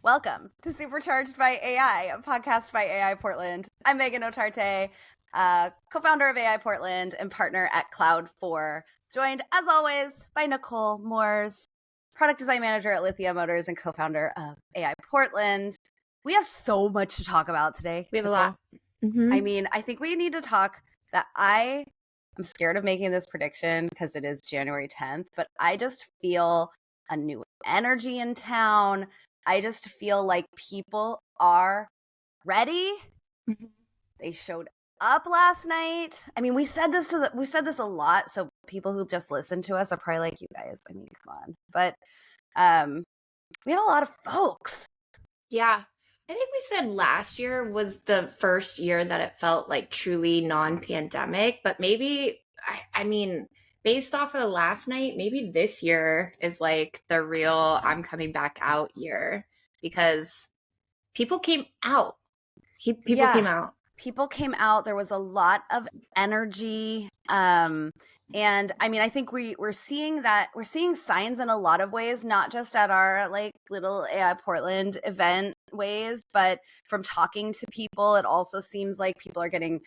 Welcome to Supercharged by AI, a podcast by AI Portland. I'm Megan Otarte, co-founder of AI Portland and partner at Cloud4, joined as always by Nicole Moores, product design manager at Lithia Motors and co-founder of AI Portland. We have so much to talk about today. We have Nicole. a lot. Mm-hmm. I mean, I think we need to talk that I'm scared of making this prediction because it is January 10th, but I just feel a new energy in town. I just feel like people are ready. Mm-hmm. They showed up last night. I mean, we said this a lot, so people who just listen to us are probably like, you guys, I mean, come on. But we had a lot of folks. Yeah. I think we said last year was the first year that it felt like truly non-pandemic, but maybe, I mean, based off of last night, maybe this year is like the real I'm coming back out year because people came out. People came out. People came out. There was a lot of energy. And I mean, I think we're seeing signs in a lot of ways, not just at our like little AI Portland event ways, but from talking to people, it also seems like people are getting,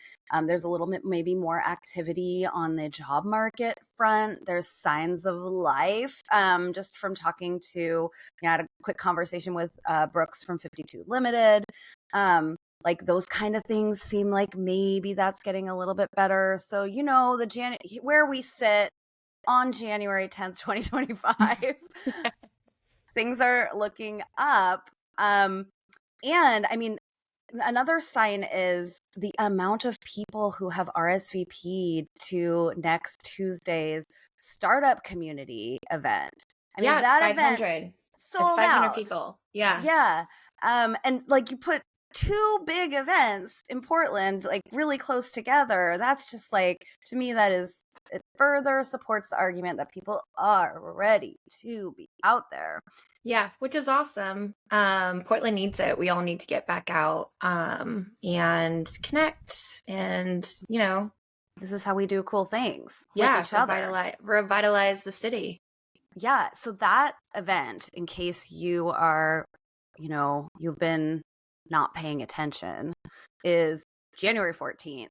there's a little bit maybe more activity on the job market front. There's signs of life, just from talking to, I had a quick conversation with Brooks from 52 Limited. Like those kind of things seem like maybe that's getting a little bit better. So, you know, where we sit on January 10th, 2025, things are looking up. And I mean, another sign is the amount of people who have RSVP'd to next Tuesday's startup community event. I mean, that 500. event sold it's 500 out. people. Yeah. Yeah. And like you put two big events in Portland, like really close together. That's just like, to me, it further supports the argument that people are ready to be out there. Yeah, which is awesome. Portland needs it. We all need to get back out and connect. And, you know, this is how we do cool things. Yeah, with each other. Revitalize the city. Yeah. So that event, in case you are, you've been not paying attention, is January 14th,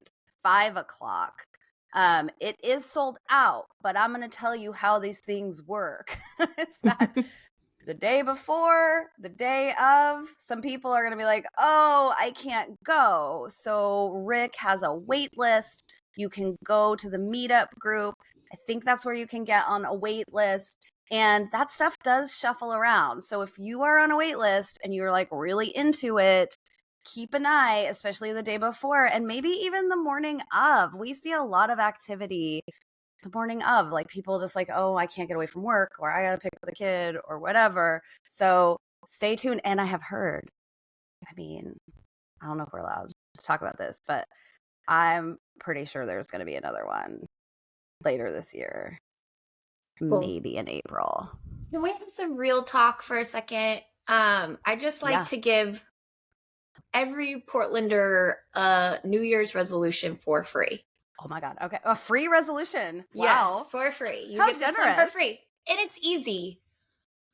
5:00. It is sold out, but I'm going to tell you how these things work. It's that the day before, the day of, some people are going to be like, oh, I can't go. So Rick has a wait list. You can go to the meetup group. I think that's where you can get on a wait list. And that stuff does shuffle around. So if you are on a wait list and you're like really into it, keep an eye, especially the day before and maybe even the morning of. We see a lot of activity the morning of, like people just like, oh, I can't get away from work, or I got to pick up the kid or whatever. So stay tuned. And I have heard, I mean, I don't know if we're allowed to talk about this, but I'm pretty sure there's going to be another one later this year. Cool. Maybe in April. Can we have some real talk for a second? I just like to give every Portlander a New Year's resolution for free. Oh my God. Okay. A free resolution. Wow. Yes, for free. You get this one for free. And it's easy.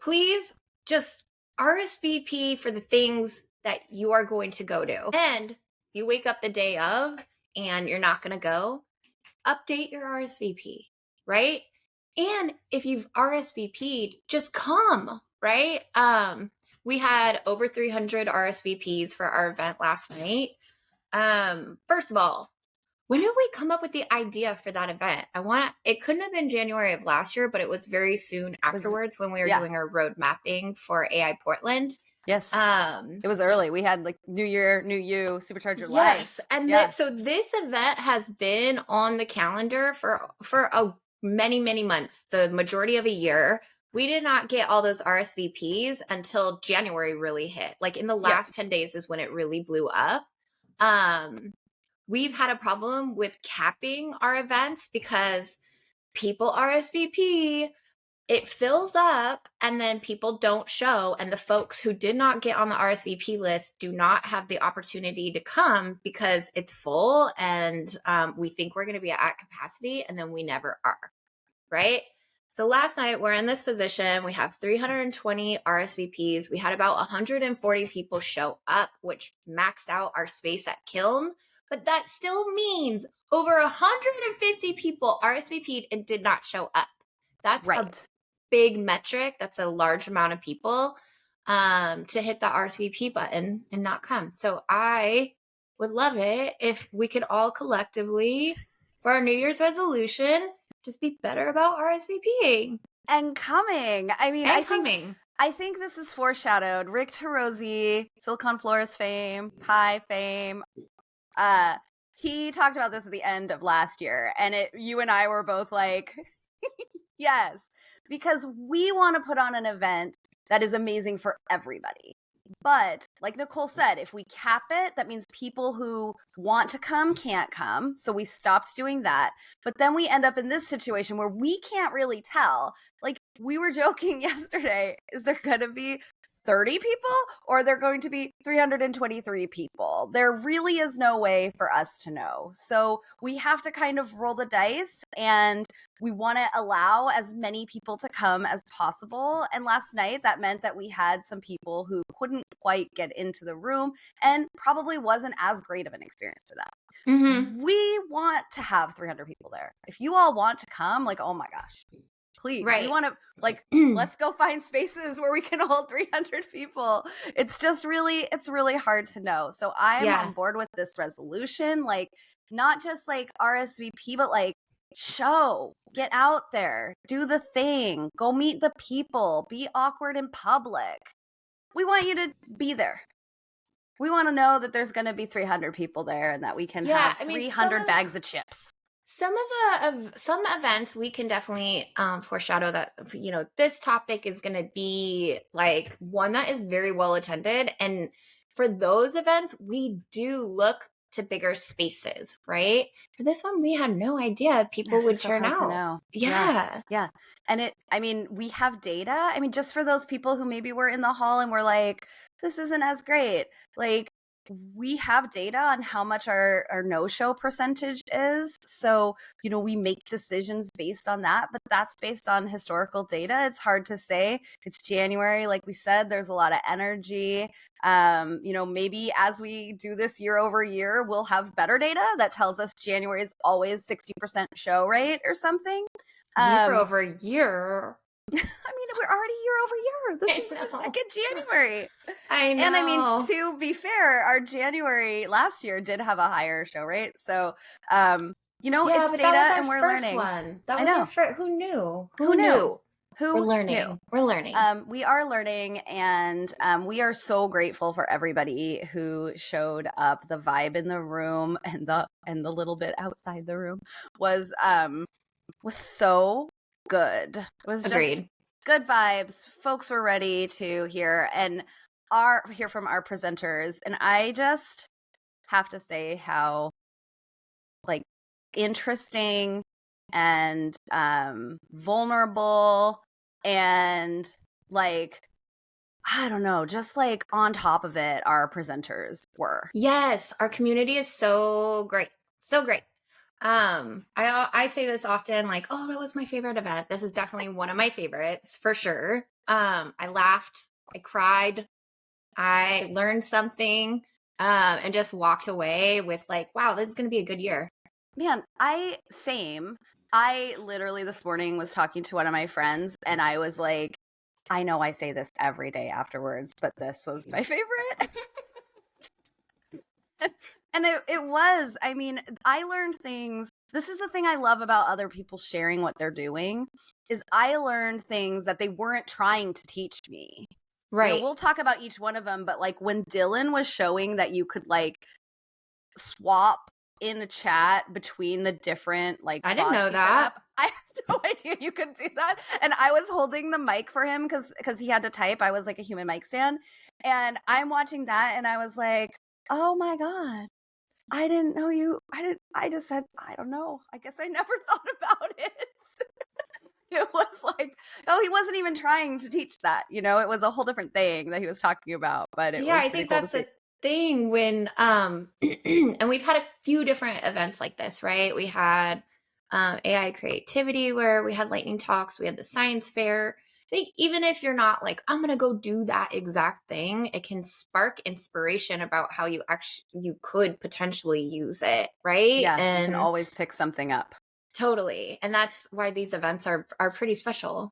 Please just RSVP for the things that you are going to go to. And if you wake up the day of and you're not going to go, update your RSVP, right? And if you've RSVP'd, just come, right? We had over 300 RSVPs for our event last night. First of all, when did we come up with the idea for that event? It couldn't have been January of last year, but it was very soon afterwards when we were doing our road mapping for AI Portland. Yes. It was early. We had like New Year, New You, Supercharge Your Life. Yes. And so this event has been on the calendar for many, many months, the majority of a year. We did not get all those RSVPs until January really hit. Like in the last 10 days is when it really blew up. We've had a problem with capping our events because people RSVP, it fills up, and then people don't show. And the folks who did not get on the RSVP list do not have the opportunity to come because it's full. And we think we're going to be at capacity, and then we never are. Right? So last night we're in this position. We have 320 RSVPs. We had about 140 people show up, which maxed out our space at Kiln. But that still means over 150 people RSVP'd and did not show up. That's a big metric. That's a large amount of people to hit the RSVP button and not come. So I would love it if we could all collectively, for our New Year's resolution, just be better about RSVPing. And coming. I mean, I think this is foreshadowed. Rick Tarosi, Silicon Flores fame, Pi fame. He talked about this at the end of last year, and you and I were both like, yes, because we want to put on an event that is amazing for everybody. But like Nicole said, if we cap it, that means people who want to come can't come. So we stopped doing that. But then we end up in this situation where we can't really tell. Like we were joking yesterday, is there going to be 30 people or they're going to be 323 people? There really is no way for us to know. So we have to kind of roll the dice, and we want to allow as many people to come as possible. And last night that meant that we had some people who couldn't quite get into the room and probably wasn't as great of an experience for them. Mm-hmm. We want to have 300 people there. If you all want to come, like, oh my gosh, please. Right. We want to, like, let's go find spaces where we can hold 300 people. It's just really, it's really hard to know. So I'm on board with this resolution, like, not just like RSVP, but like get out there, do the thing, go meet the people, be awkward in public. We want you to be there. We want to know that there's going to be 300 people there and that we can have 300 bags of chips. Some events we can definitely foreshadow that, you know, this topic is going to be like one that is very well attended. And for those events, we do look to bigger spaces, right? For this one, we had no idea people would turn out. Yeah. And we have data. I mean, just for those people who maybe were in the hall and were like, this isn't as great. Like, we have data on how much our no-show percentage is. So, you know, we make decisions based on that, but that's based on historical data. It's hard to say. It's January. Like we said, there's a lot of energy. You know, maybe as we do this year over year, we'll have better data that tells us January is always 60% show rate or something. Year over year. I mean, we're already year over year. This is our second January. I know. And I mean, to be fair, our January last year did have a higher show rate. So, you know, it's data and we're learning. That was our first. Who knew? Who knew? We're learning. Knew? We're learning. We are learning, and we are so grateful for everybody who showed up. The vibe in the room and the little bit outside the room was so good. It was just good vibes. Folks were ready to hear from our presenters. And I just have to say how like interesting and vulnerable and like, I don't know, just like on top of it, our presenters were. Yes, our community is so great. So great. I say this often, like, oh, that was my favorite event. This is definitely one of my favorites for sure. I laughed, I cried, I learned something, and just walked away with like, wow, this is going to be a good year. Man, I literally this morning was talking to one of my friends and I was like, I know I say this every day afterwards, but this was my favorite. And it was, I mean, I learned things. This is the thing I love about other people sharing what they're doing, is I learned things that they weren't trying to teach me. Right. You know, we'll talk about each one of them, but like when Dylan was showing that you could like swap in a chat between the different like I didn't know that. I had no idea you could do that. And I was holding the mic for him because he had to type. I was like a human mic stand. And I'm watching that and I was like, oh my God. I didn't know I just said, I don't know. I guess I never thought about it. It was like, oh, he wasn't even trying to teach that. You know, it was a whole different thing that he was talking about. But I think that's a thing when, and we've had a few different events like this, right? We had AI creativity, where we had lightning talks, we had the science fair. I think even if you're not like, I'm going to go do that exact thing, it can spark inspiration about how you could potentially use it. Right. Yeah. And you can always pick something up. Totally. And that's why these events are pretty special.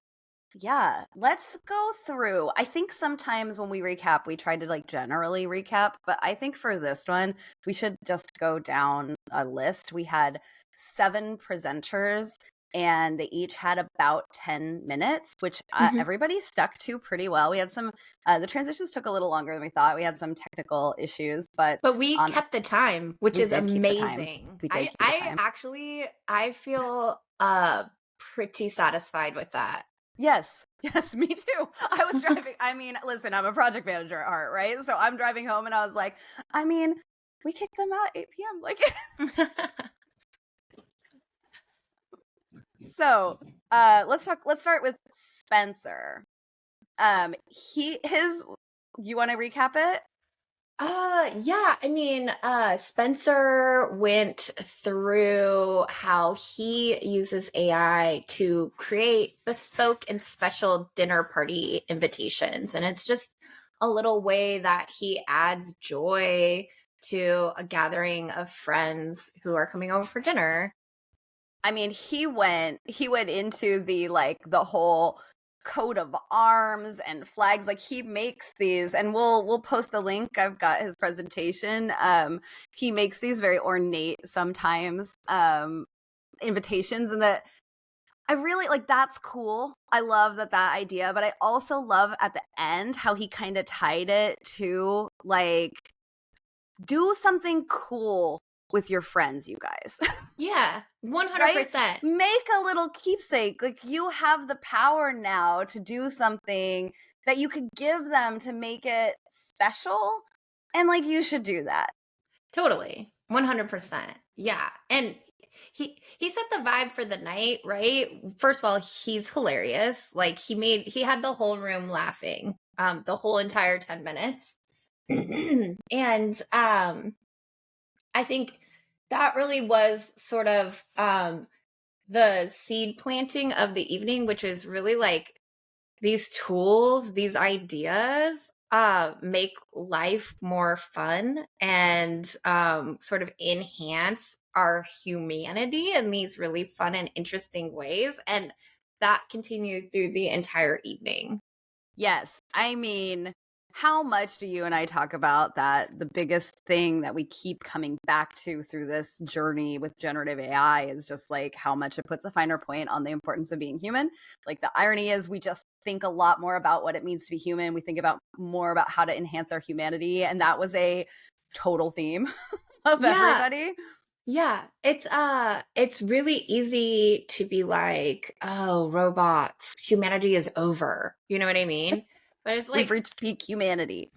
Yeah, let's go through. I think sometimes when we recap, we try to like generally recap, but I think for this one, we should just go down a list. We had 7 presenters and they each had about 10 minutes, which everybody stuck to pretty well. We had some, the transitions took a little longer than we thought. We had some technical issues, but we kept the time, which is amazing. We did keep the time. I feel pretty satisfied with that. Yes, me too. I was driving. I mean, listen, I'm a project manager at heart, right? So I'm driving home and I was like, I mean, we kicked them out at 8 p.m. Like, so let's start with Spencer. You want to recap it? Yeah, I mean, Spencer went through how he uses AI to create bespoke and special dinner party invitations. And it's just a little way that he adds joy to a gathering of friends who are coming over for dinner. I mean, he went into the whole coat of arms and flags. Like, he makes these, and we'll post a link. I've got his presentation. He makes these very ornate sometimes invitations, and that I really like. That's cool. I love that idea, but I also love at the end how he kind of tied it to like do something cool with your friends, you guys. Yeah, 100%. Right? Make a little keepsake. Like, you have the power now to do something that you could give them to make it special. And like, you should do that. Totally. 100%. Yeah. And he set the vibe for the night, right? First of all, he's hilarious. Like, he had the whole room laughing the whole entire 10 minutes. And I think that really was sort of the seed planting of the evening, which is really like these tools, these ideas make life more fun and sort of enhance our humanity in these really fun and interesting ways. And that continued through the entire evening. Yes. I mean, how much do you and I talk about that? The biggest thing that we keep coming back to through this journey with generative AI is just like how much it puts a finer point on the importance of being human. Like, the irony is we just think a lot more about what it means to be human. We think about more about how to enhance our humanity. And that was a total theme of everybody. Yeah, it's really easy to be like, oh, robots, humanity is over. You know what I mean? But it's like we've reached peak humanity.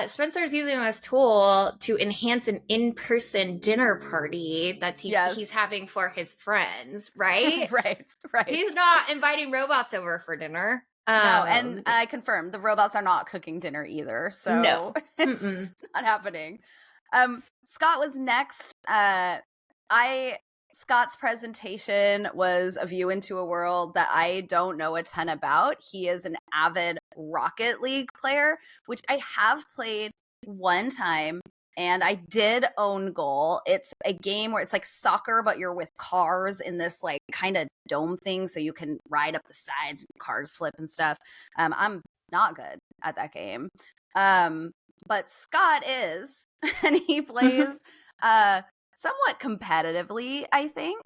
Spencer's using this tool to enhance an in-person dinner party that he's having for his friends, right? Right. He's not inviting robots over for dinner. No, and I confirm the robots are not cooking dinner either. So no. It's not happening. Scott was next. Scott's presentation was a view into a world that I don't know a ton about. He is an avid Rocket League player, which I have played one time, and I did own Goal. It's a game where it's like soccer, but you're with cars in this like kind of dome thing, so you can ride up the sides and cars flip and stuff. I'm not good at that game. But Scott is, and he plays somewhat competitively, I think.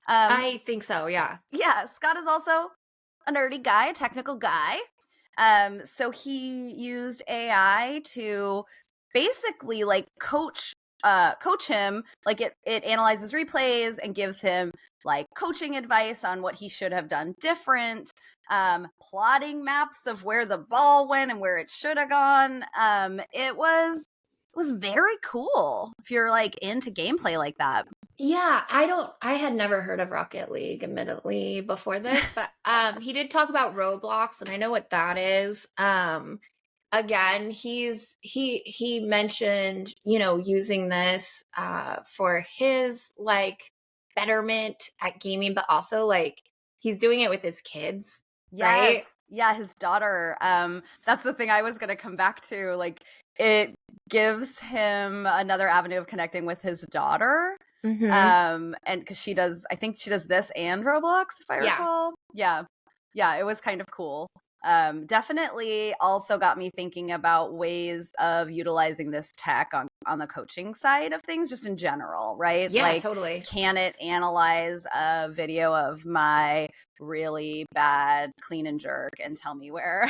I think so, yeah. Yeah, Scott is also a nerdy guy, a technical guy. So he used AI to basically like coach him. Like, it analyzes replays and gives him like coaching advice on what he should have done different, plotting maps of where the ball went and where it should have gone. It was very cool if you're like into gameplay like that. Yeah, I had never heard of Rocket League, admittedly, before this, but he did talk about Roblox, and I know what that is. Again, he mentioned, using this for his like betterment at gaming, but also like he's doing it with his kids. Yes. Right? Yeah, his daughter. That's the thing I was going to come back to. Like, it gives him another avenue of connecting with his daughter. And because I think she does this and Roblox, if I recall. Yeah. It was kind of cool. Definitely also got me thinking about ways of utilizing this tech on the coaching side of things, just in general, right? Yeah, like, totally. Can it analyze a video of my really bad clean and jerk and tell me where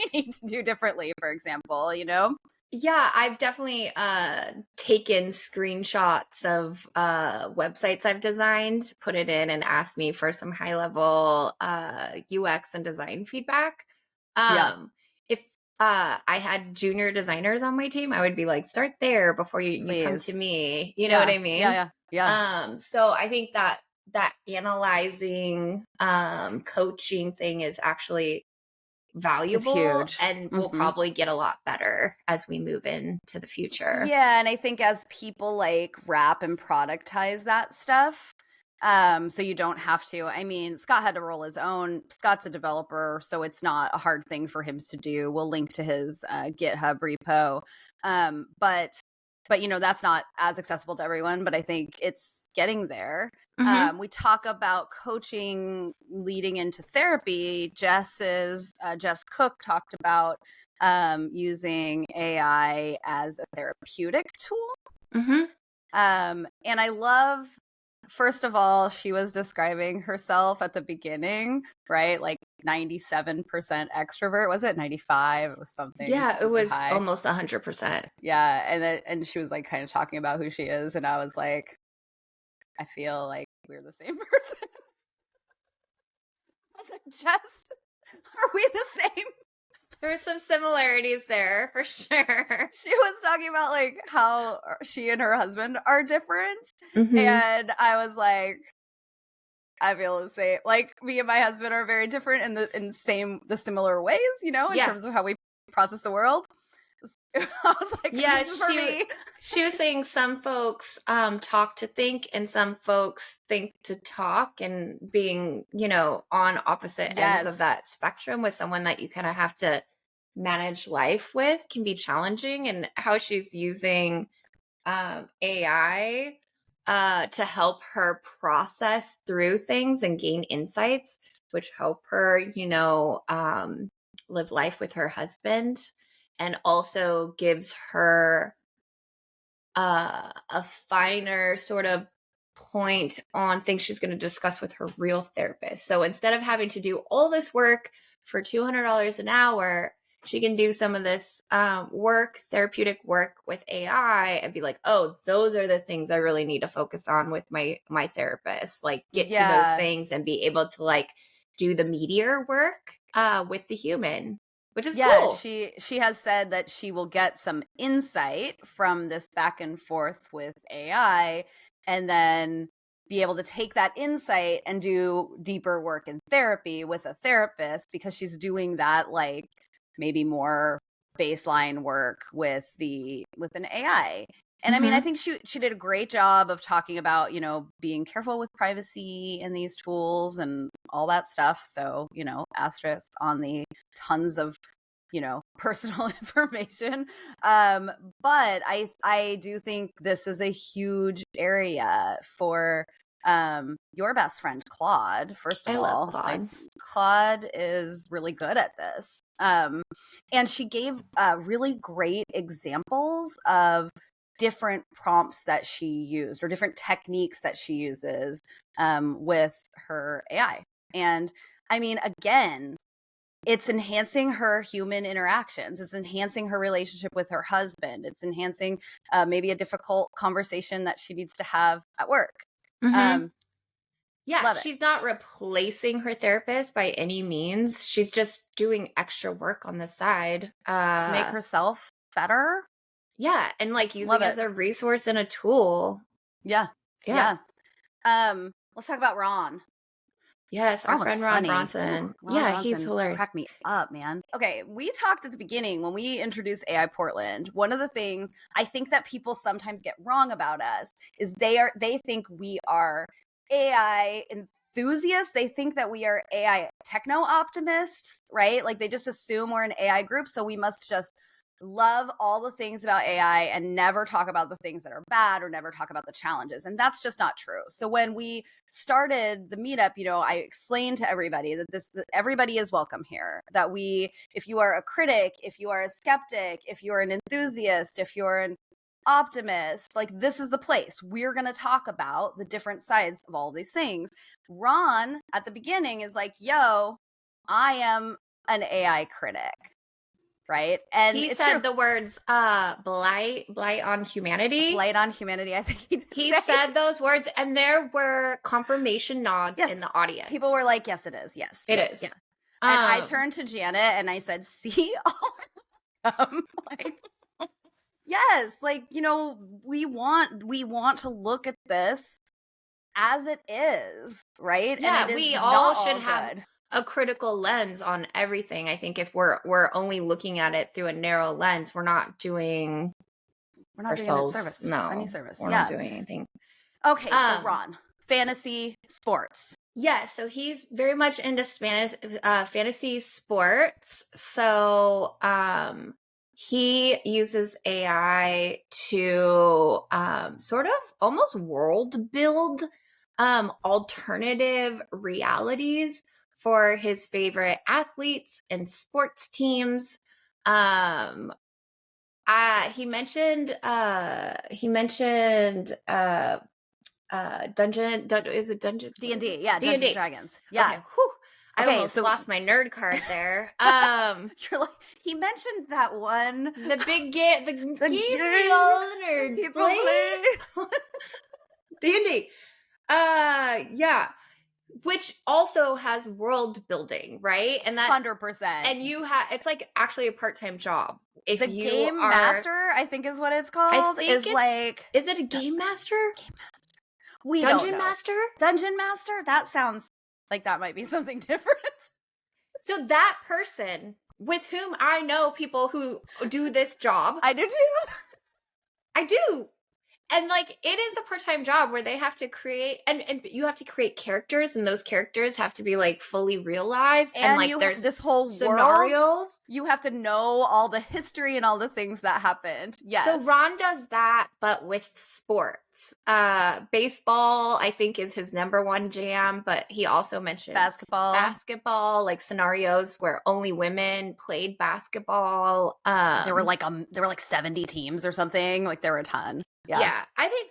I need to do differently, for example, Yeah, I've definitely taken screenshots of websites I've designed, put it in, and asked me for some high level UX and design feedback. If I had junior designers on my team, I would be like, start there before you come to me. You know what I mean? Yeah. So I think that analyzing coaching thing is actually valuable, it's huge. and we'll probably get a lot better as we move into the future. Yeah, and I think as people like wrap and productize that stuff, so you don't have to. I mean, Scott had to roll his own. Scott's a developer, so it's not a hard thing for him to do. We'll link to his GitHub repo. But that's not as accessible to everyone, but I think it's getting there. We talk about coaching leading into therapy. Jess Cook talked about using AI as a therapeutic tool. And I love, first of all, she was describing herself at the beginning, right? Like 97% extrovert. Was it 95? It was something. Yeah, it was high. Almost 100%. Yeah. And she was like kind of talking about who she is. And I was like, I feel like we're the same person. I was like, Jess, are we the same? There's some similarities there for sure. She was talking about like how she and her husband are different. And I was like, I feel the same. Like, me and my husband are very different in the similar ways, in terms of how we process the world. I was like, yeah, this is for me. She was saying some folks talk to think, and some folks think to talk, and being, on opposite ends of that spectrum with someone that you kind of have to manage life with can be challenging. And how she's using AI to help her process through things and gain insights, which help her, live life with her husband, and also gives her a finer sort of point on things she's going to discuss with her real therapist. So instead of having to do all this work for $200 an hour, she can do some of this therapeutic work with AI, and be like, oh, those are the things I really need to focus on with my therapist. Like, get to those things and be able to like do the meatier work with the human, which is cool. She has said that she will get some insight from this back and forth with AI, and then be able to take that insight and do deeper work in therapy with a therapist, because she's doing that like maybe more baseline work with an AI. And I mean, I think she did a great job of talking about, being careful with privacy in these tools and all that stuff. So, asterisk on the tons of, personal information. But I do think this is a huge area for your best friend Claude. First of all, love Claude. Claude is really good at this. And she gave really great examples of different prompts that she used, or different techniques that she uses with her AI. And I mean, again, it's enhancing her human interactions. It's enhancing her relationship with her husband. It's enhancing maybe a difficult conversation that she needs to have at work. Yeah, she's not replacing her therapist by any means. She's just doing extra work on the side to make herself better. Yeah, and like using it as a resource and a tool. Yeah. Let's talk about Ron. Yes, our friend Ron Bronson. Ron he's hilarious. Crack me up, man. Okay, we talked at the beginning when we introduced AI Portland. One of the things I think that people sometimes get wrong about us is they think we are AI enthusiasts. They think that we are AI techno optimists, right? Like they just assume we're an AI group, so we must just love all the things about AI and never talk about the things that are bad or never talk about the challenges. And that's just not true. So when we started the meetup, I explained to everybody that everybody is welcome here, that if you are a critic, if you are a skeptic, if you're an enthusiast, if you're an optimist, like this is the place. We're going to talk about the different sides of all these things. Ron at the beginning is like, yo, I am an AI critic. Right. And he said the words blight on humanity. Blight on humanity, I think he said those words, and there were confirmation nods in the audience. People were like, yes, it is. Yes, it is. Yeah. And I turned to Janet and I said, see all of them. Like, yes, like, we want to look at this as it is, right? Yeah, and we all should have a critical lens on everything. I think if we're only looking at it through a narrow lens, we're not doing ourselves doing service. Any service. We're not doing anything. Okay, so Ron, fantasy sports. Yeah, so he's very much into fantasy sports. So he uses AI to sort of almost world build alternative realities for his favorite athletes and sports teams. He mentioned dungeon. Is it dungeon? D&D, yeah, Dungeons and Dragons. Yeah. Okay. I almost lost my nerd card there. You're like, he mentioned that one. The big game, the game all the nerds play. D&D. Yeah. Which also has world building, right? And that 100%. And it's like actually a part-time job. If the game master, I think is what it's called. Is it a game master? Game master. We Dungeon don't know. master? Dungeon master? That sounds like that might be something different. So that person with whom I know people who do this job. I do too. I do. And like it is a part-time job where they have to create and you have to create characters, and those characters have to be like fully realized, and like there's this whole scenarios. World, you have to know all the history and all the things that happened. Yes. So Ron does that, but with sports. Baseball, I think, is his number one jam, but he also mentioned basketball, like scenarios where only women played basketball. There were like 70 teams or something. Like there were a ton. Yeah, I think,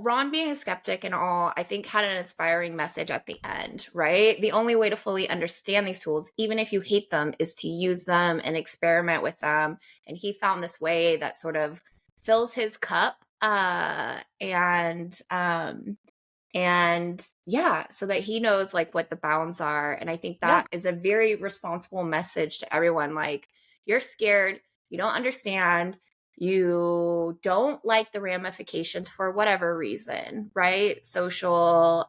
Ron being a skeptic and all, I think had an inspiring message at the end, right? The only way to fully understand these tools, even if you hate them, is to use them and experiment with them. And he found this way that sort of fills his cup and yeah, so that he knows like what the bounds are. And I think that is a very responsible message to everyone. Like, you're scared, you don't understand, you don't like the ramifications for whatever reason, right? Social,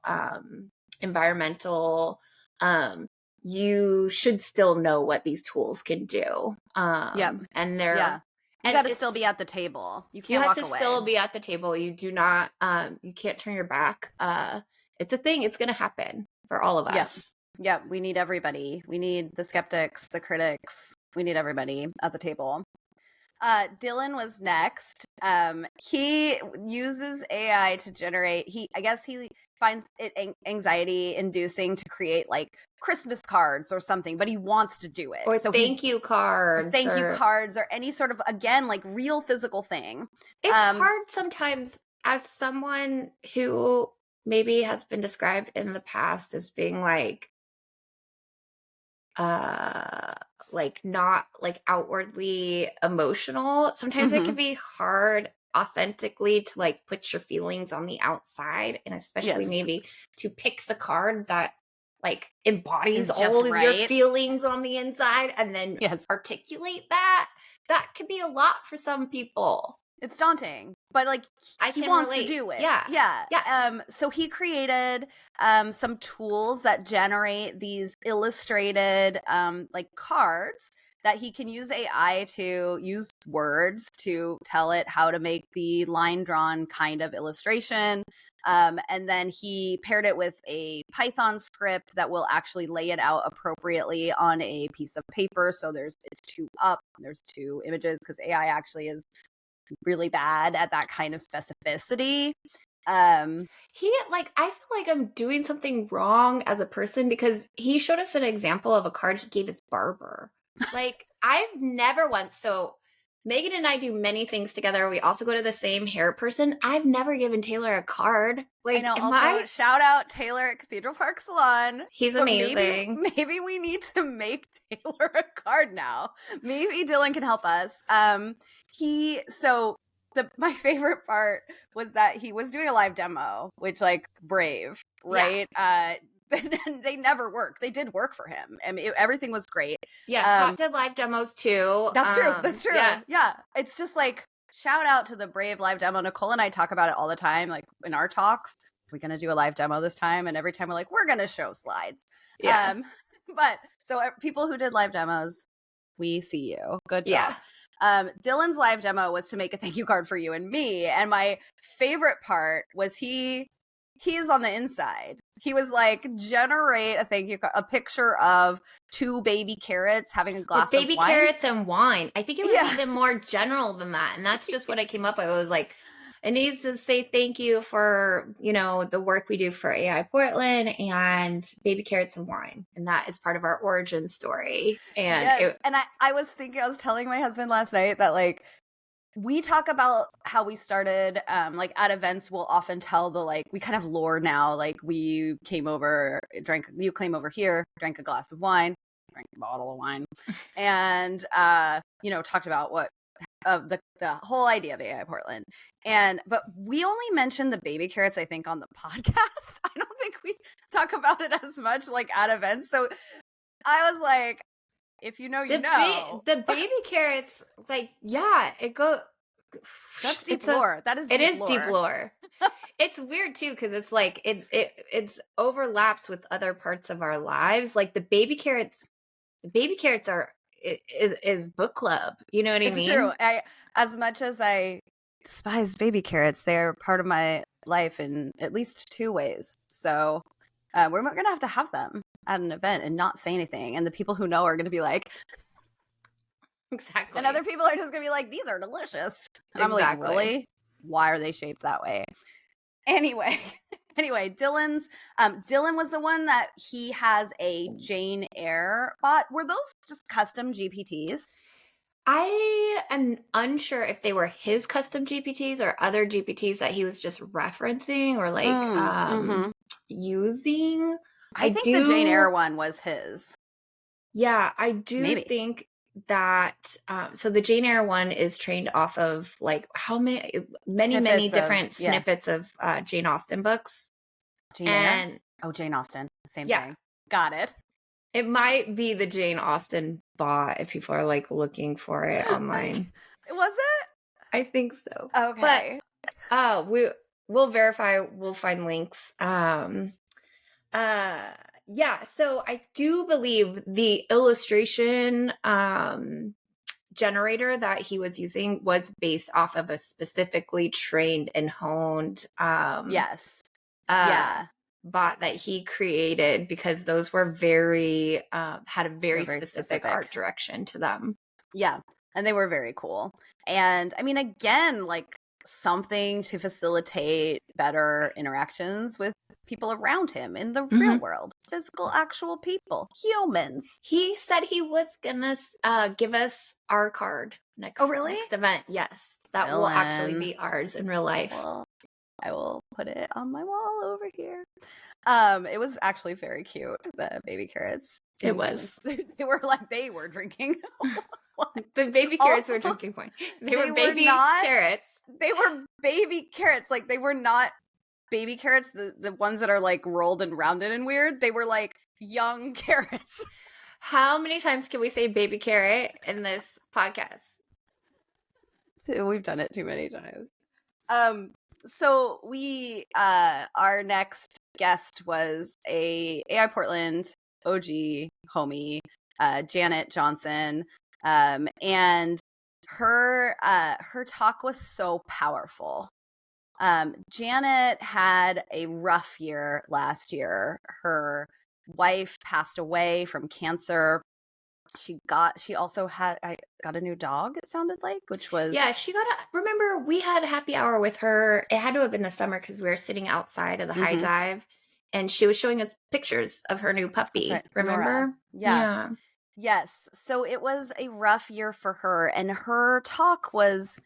environmental, you should still know what these tools can do. And they're you got to still be at the table. You can't walk away. You have to still be at the table. You do not, you can't turn your back. It's a thing. It's going to happen for all of us. Yes. Yeah. We need everybody. We need the skeptics, the critics. We need everybody at the table. Dylan was next. He uses AI to generate, I guess he finds it anxiety inducing to create like Christmas cards or something, but he wants to do it. Or thank you cards. Thank you cards or any sort of, again, like real physical thing. It's hard sometimes as someone who maybe has been described in the past as being like not like outwardly emotional. Sometimes it can be hard authentically to like put your feelings on the outside, and especially maybe to pick the card that like embodies all of your feelings on the inside and then articulate that. That could be a lot for some people. It's daunting, but like he wants to do it. Yeah. Yes. So he created some tools that generate these illustrated like cards that he can use AI to use words to tell it how to make the line drawn kind of illustration. And then he paired it with a Python script that will actually lay it out appropriately on a piece of paper. So it's 2 up, there's 2 images, because AI actually is really bad at that kind of specificity. I feel like I'm doing something wrong as a person, because he showed us an example of a card he gave his barber. Like, I've never once, so Megan and I do many things together. We also go to the same hair person. I've never given Taylor a card. Like, I know. Shout out Taylor at Cathedral Park Salon. He's amazing. Maybe we need to make Taylor a card now. Maybe Dylan can help us. My favorite part was that he was doing a live demo, which, like, brave, right? Yeah. They never work. They did work for him. I mean, everything was great. Yeah, Scott did live demos too. That's true. Yeah. It's just like, shout out to the brave live demo. Nicole and I talk about it all the time, like in our talks. We're going to do a live demo this time. And every time we're like, we're going to show slides. Yeah. But so people who did live demos, we see you. Good job. Yeah. Dylan's live demo was to make a thank you card for you and me. And my favorite part was he is on the inside. He was like, generate a thank you card, a picture of 2 baby carrots having a glass of wine. Baby carrots and wine. I think it was even more general than that. And that's just what I came up with. It was like, it needs to say thank you for, the work we do for AI Portland and baby carrots and wine. And that is part of our origin story. And I was telling my husband last night that, like, we talk about how we started, like, at events, we'll often tell we kind of lore now, like, we came over, you came over here, drank a glass of wine, drank a bottle of wine, and, talked about what, the whole idea of AI Portland. But we only mentioned the baby carrots, I think, on the podcast. I don't think we talk about it as much, like, at events. So I was like, if you know, the baby carrots, like, it goes. That's deep lore. It is deep lore. It's weird too, because it's like it's overlaps with other parts of our lives. Like the baby carrots is book club. You know what I mean? It's true. As much as I despise baby carrots, they are part of my life in at least 2 ways. So we're going to have them at an event and not say anything. And the people who know are going to be like, exactly. And other people are just going to be like, these are delicious. And I'm like, really? Why are they shaped that way? Anyway, Dylan was the one that he has a Jane Eyre bot. Were those just custom GPTs? I am unsure if they were his custom GPTs or other GPTs that he was just referencing or using. I think the Jane Eyre one was his. Yeah, I do think that so the Jane Eyre one is trained off of like how many different snippets of Jane Austen books. Jane Austen, same thing. Got it. It might be the Jane Austen bot if people are like looking for it online. Was it? I think so. Okay. But we'll verify, we'll find links. So I do believe the illustration generator that he was using was based off of a specifically trained and honed bot that he created, because those were very had a very specific art direction to them. Yeah, and they were very cool. And I mean, again, like, something to facilitate better interactions with people around him in the real world. Physical, actual people. Humans. He said he was gonna give us our card next event. Yes. That will actually be ours in real life. Well, I will put it on my wall over here. It was actually very cute, the baby carrots. It was. They were drinking. The baby carrots were drinking wine. They were baby carrots. They were baby carrots. Like, they were not baby carrots, the ones that are like rolled and rounded and weird. They were like young carrots. How many times can we say baby carrot in this podcast? We've done it too many times. So we our next guest was a AI Portland OG homie, Janet Johnson. And her talk was so powerful. Janet had a rough year last year. Her wife passed away from cancer. She also got a new dog, it sounded like, which was... Yeah, remember we had a happy hour with her. It had to have been the summer because we were sitting outside of the high dive and she was showing us pictures of her new puppy. Right. Remember? Nora. Yeah. Yes. So it was a rough year for her, and her talk was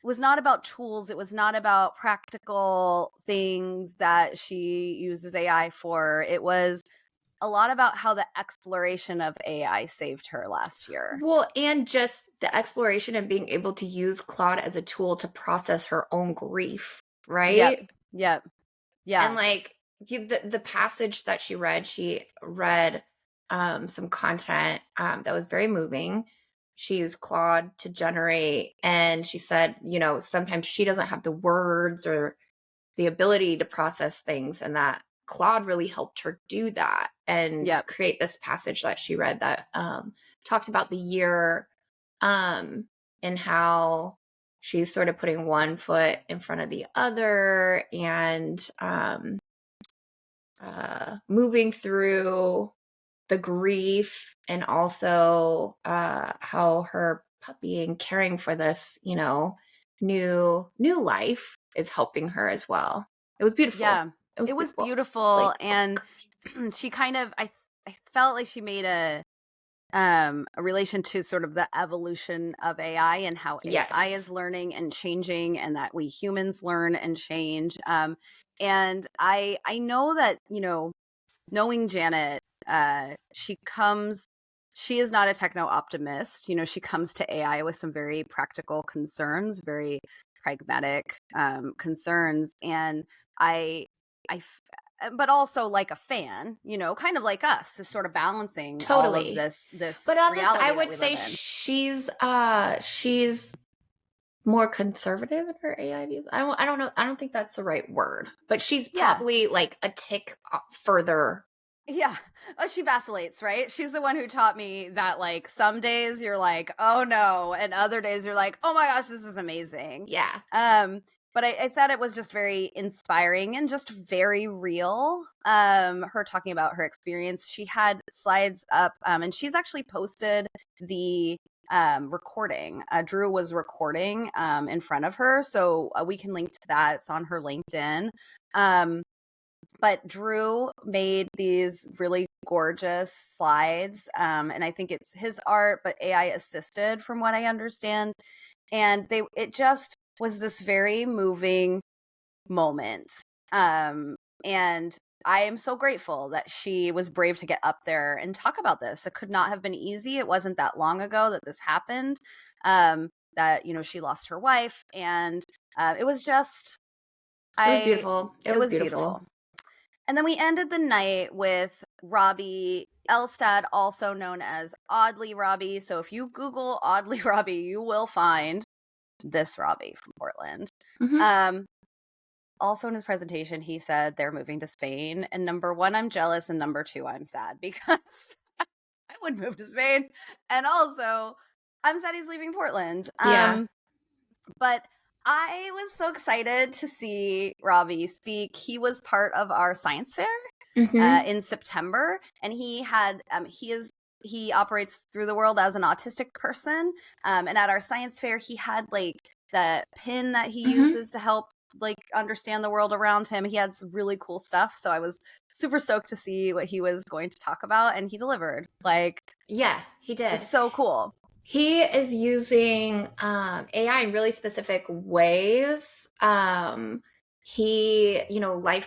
not about tools. It was not about practical things that she uses AI for. It was a lot about how the exploration of AI saved her last year. Well, and just the exploration and being able to use Claude as a tool to process her own grief, right? Yep. Yeah. And like the passage that she read some content that was very moving. She used Claude to generate, and she said, sometimes she doesn't have the words or the ability to process things, and that Claude really helped her do that and create this passage that she read that talked about the year and how she's sort of putting one foot in front of the other and moving through the grief, and also how her puppy and caring for this, new life is helping her as well. It was beautiful. Yeah, it was beautiful. Like, and she kind of, I felt like she made a relation to sort of the evolution of AI and how AI is learning and changing, and that we humans learn and change. And I know that, knowing Janet, she is not a techno optimist. She comes to AI with some very practical concerns, very pragmatic concerns. And but also like a fan, kind of like us, is sort of balancing all of this but on reality. This, I would say she's more conservative in her AI views. I don't know. I don't think that's the right word, but she's probably like a tick further. Yeah. She vacillates, right? She's the one who taught me that, like, some days you're like, oh no, and other days you're like, oh my gosh, this is amazing. Yeah. But I thought it was just very inspiring and just very real. Her talking about her experience. She had slides up, and she's actually posted the recording. Drew was recording in front of her, so we can link to that. It's on her LinkedIn. But Drew made these really gorgeous slides, and I think it's his art, but AI assisted, from what I understand. And it just was this very moving moment. And I am so grateful that she was brave to get up there and talk about this. It could not have been easy. It wasn't that long ago that this happened, that, she lost her wife. And it was just... It was beautiful. It was beautiful. And then we ended the night with Robbie Ellestad, also known as Oddly Robbie. So if you Google Oddly Robbie, you will find this Robbie from Portland. Mm-hmm. Also in his presentation, he said they're moving to Spain. And number one, I'm jealous. And number two, I'm sad, because I would move to Spain. And also, I'm sad he's leaving Portland. But I was so excited to see Robbie speak. He was part of our science fair in September, and he had he operates through the world as an autistic person. And at our science fair, he had like the pin that he uses to help like understand the world around him. He had some really cool stuff. So I was super stoked to see what he was going to talk about, and he delivered. Like, yeah, he did. It's so cool. He is using AI in really specific ways. Life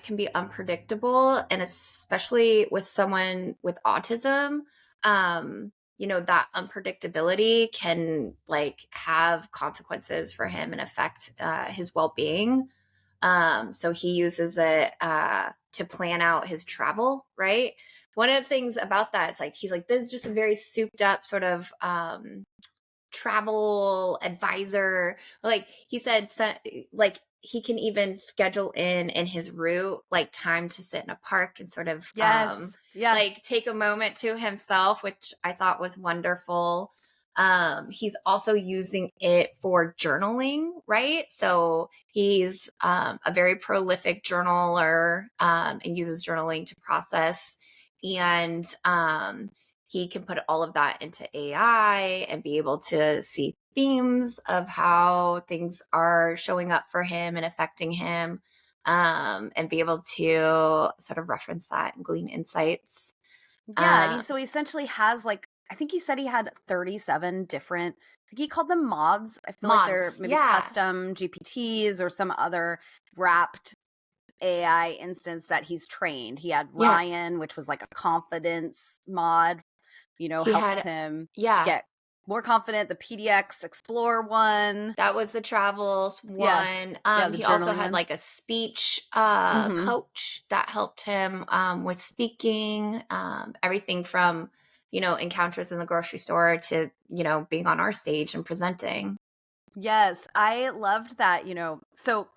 can be unpredictable, and especially with someone with autism, that unpredictability can like have consequences for him and affect his well-being. So he uses it to plan out his travel, right? One of the things about that, it's like, he's like, this is just a very souped up sort of travel advisor. Like he said, so, like he can even schedule in his route, like time to sit in a park and sort of, like take a moment to himself, which I thought was wonderful. He's also using it for journaling, right? So he's a very prolific journaler and uses journaling to process. And he can put all of that into AI and be able to see themes of how things are showing up for him and affecting him, and be able to sort of reference that and glean insights. Yeah, and so he essentially has like, I think he said he had 37 different, I think he called them mods. I feel like they're maybe custom GPTs or some other wrapped AI instance that he's trained. He had Ryan, which was like a confidence mod, helps him get more confident. The PDX Explore one. That was the travels one. He also had like a speech coach that helped him with speaking, everything from, encounters in the grocery store to, being on our stage and presenting. Yes, I loved that, so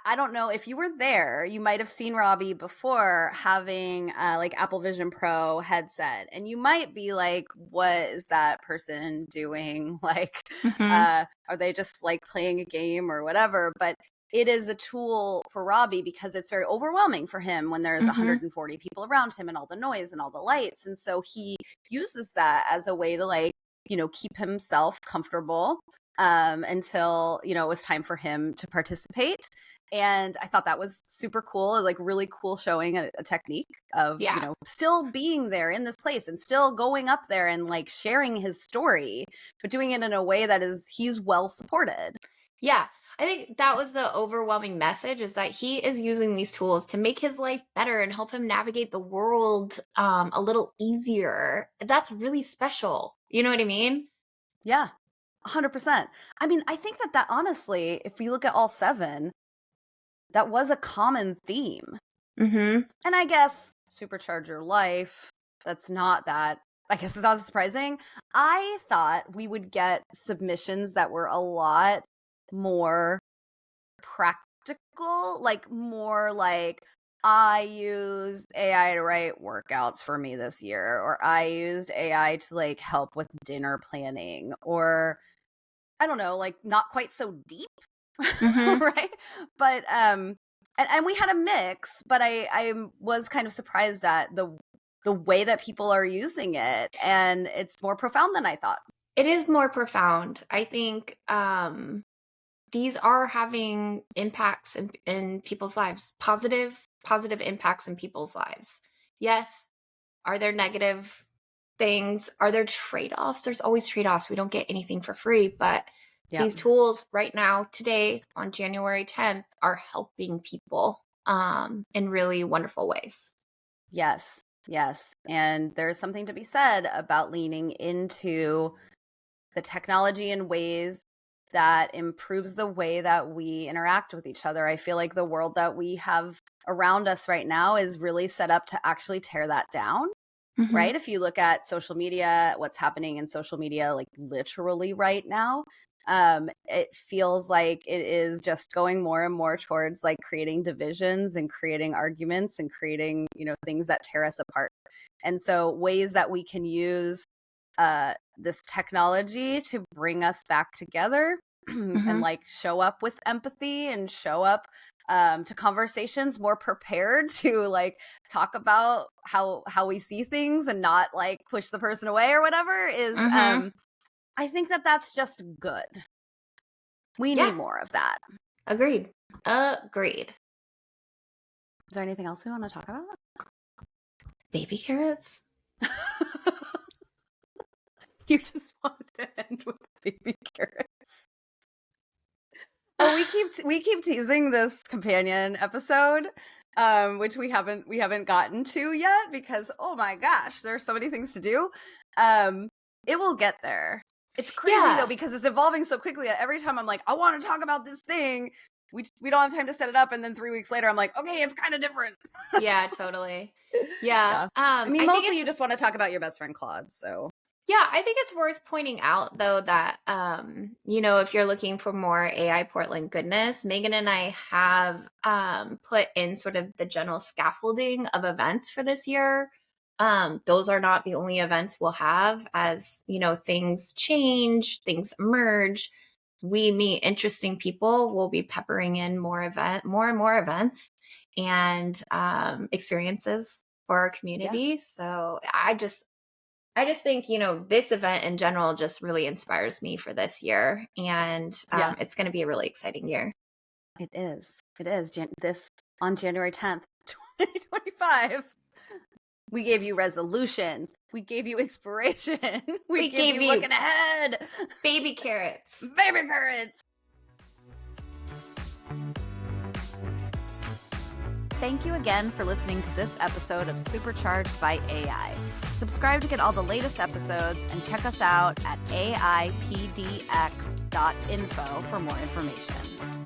I don't know if you were there, you might have seen Robbie before having like Apple Vision Pro headset, and you might be like, what is that person doing? Like, are they just like playing a game or whatever? But it is a tool for Robbie because it's very overwhelming for him when there's 140 people around him and all the noise and all the lights. And so he uses that as a way to like, keep himself comfortable until, it was time for him to participate. And I thought that was super cool, like really cool showing a technique of, still being there in this place and still going up there and like sharing his story, but doing it in a way that he's well supported. Yeah. I think that was the overwhelming message, is that he is using these tools to make his life better and help him navigate the world a little easier. That's really special. You know what I mean? Yeah, 100%. I mean, I think that honestly, if we look at all 7, that was a common theme. And I guess Supercharge Your Life, that's not that. I guess it's not surprising. I thought we would get submissions that were a lot more practical, like more like, I used AI to write workouts for me this year, or I used AI to like help with dinner planning, or I don't know, like not quite so deep. Right? But and we had a mix, but I was kind of surprised at the way that people are using it, and it's more profound than I thought. It is more profound. I think these are having impacts in people's lives, positive impacts in people's lives. Yes. Are there negative things? Are there trade-offs? There's always trade-offs. We don't get anything for free, but these tools right now, today on January 10th, are helping people in really wonderful ways. Yes. And there's something to be said about leaning into the technology in ways that improves the way that we interact with each other. I feel like the world that we have around us right now is really set up to actually tear that down. Right? If you look at social media, what's happening in social media, like literally right now, it feels like it is just going more and more towards like creating divisions and creating arguments and creating, things that tear us apart. And so ways that we can use this technology to bring us back together and like show up with empathy and show up to conversations more prepared to like talk about how we see things and not like push the person away or whatever is I think that that's just good. We need more of that. Agreed. Is there anything else we want to talk about? Baby carrots? You just wanted to end with baby carrots. Well, we keep teasing this companion episode, which we haven't gotten to yet because oh my gosh, there's so many things to do. It will get there. It's crazy though because it's evolving so quickly that every time I'm like, I want to talk about this thing, we don't have time to set it up, and then 3 weeks later I'm like, okay, it's kind of different. Yeah, totally. Yeah. I mean, mostly you just want to talk about your best friend Claude, so. Yeah, I think it's worth pointing out, though, that, if you're looking for more AI Portland goodness, Megan and I have put in sort of the general scaffolding of events for this year. Those are not the only events we'll have. As things change, things emerge, we meet interesting people. We'll be peppering in more and more events and experiences for our community. Yeah. So I just think, this event in general just really inspires me for this year. And it's going to be a really exciting year. It is. This on January 10th, 2025. We gave you resolutions. We gave you inspiration. We gave you looking ahead. Baby carrots. Baby carrots. Thank you again for listening to this episode of Supercharged by AI. Subscribe to get all the latest episodes and check us out at aipdx.info for more information.